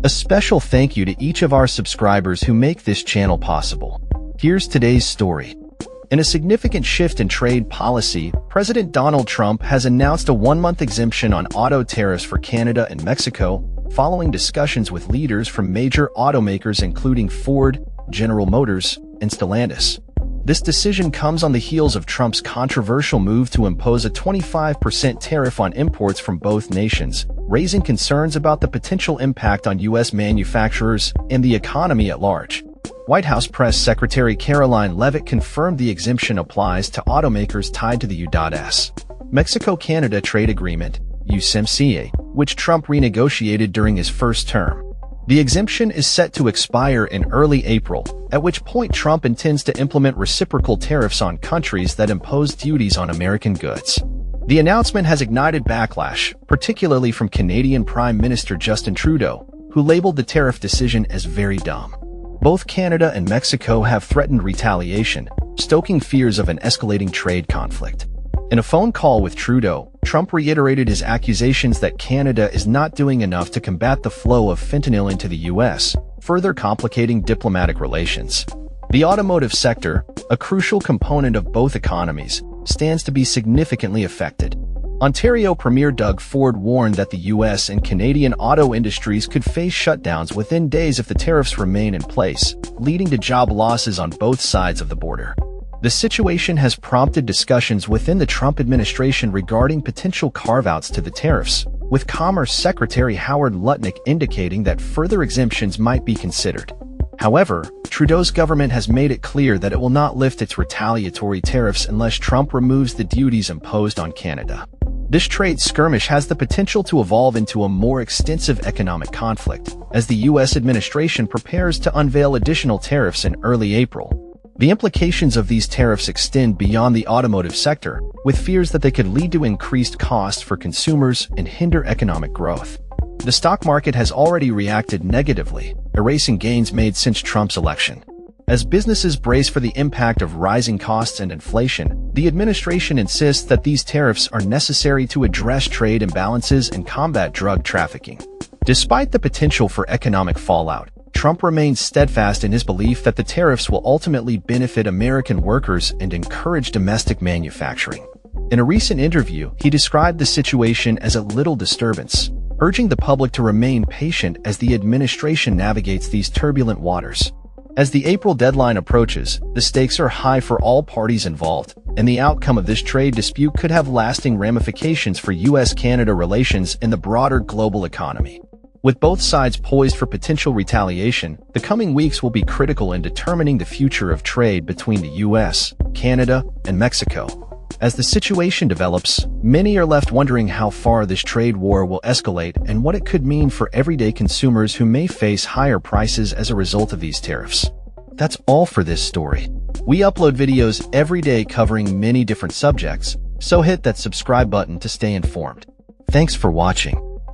A special thank you to each of our subscribers who make this channel possible. Here's today's story. In a significant shift in trade policy, President Donald Trump has announced a one-month exemption on auto tariffs for Canada and Mexico, following discussions with leaders from major automakers including Ford, General Motors, and Stellantis. This decision comes on the heels of Trump's controversial move to impose a 25% tariff on imports from both nations, raising concerns about the potential impact on U.S. manufacturers and the economy at large. White House Press Secretary Caroline Leavitt confirmed the exemption applies to automakers tied to the U.S. Mexico-Canada trade agreement, USMCA, which Trump renegotiated during his first term. The exemption is set to expire in early April, at which point Trump intends to implement reciprocal tariffs on countries that impose duties on American goods. The announcement has ignited backlash, particularly from Canadian Prime Minister Justin Trudeau, who labeled the tariff decision as very dumb. Both Canada and Mexico have threatened retaliation, stoking fears of an escalating trade conflict. In a phone call with Trudeau, Trump reiterated his accusations that Canada is not doing enough to combat the flow of fentanyl into the U.S., further complicating diplomatic relations. The automotive sector, a crucial component of both economies, stands to be significantly affected. Ontario Premier Doug Ford warned that the U.S. and Canadian auto industries could face shutdowns within days if the tariffs remain in place, leading to job losses on both sides of the border. The situation has prompted discussions within the Trump administration regarding potential carve-outs to the tariffs, with Commerce Secretary Howard Lutnick indicating that further exemptions might be considered. However, Trudeau's government has made it clear that it will not lift its retaliatory tariffs unless Trump removes the duties imposed on Canada. This trade skirmish has the potential to evolve into a more extensive economic conflict, as the U.S. administration prepares to unveil additional tariffs in early April. The implications of these tariffs extend beyond the automotive sector, with fears that they could lead to increased costs for consumers and hinder economic growth. The stock market has already reacted negatively, erasing gains made since Trump's election. As businesses brace for the impact of rising costs and inflation, the administration insists that these tariffs are necessary to address trade imbalances and combat drug trafficking. Despite the potential for economic fallout, Trump remains steadfast in his belief that the tariffs will ultimately benefit American workers and encourage domestic manufacturing. In a recent interview, he described the situation as a little disturbance, urging the public to remain patient as the administration navigates these turbulent waters. As the April deadline approaches, the stakes are high for all parties involved, and the outcome of this trade dispute could have lasting ramifications for U.S.-Canada relations and the broader global economy. With both sides poised for potential retaliation, the coming weeks will be critical in determining the future of trade between the U.S., Canada, and Mexico. As the situation develops, many are left wondering how far this trade war will escalate and what it could mean for everyday consumers who may face higher prices as a result of these tariffs. That's all for this story. We upload videos every day covering many different subjects, so hit that subscribe button to stay informed. Thanks for watching.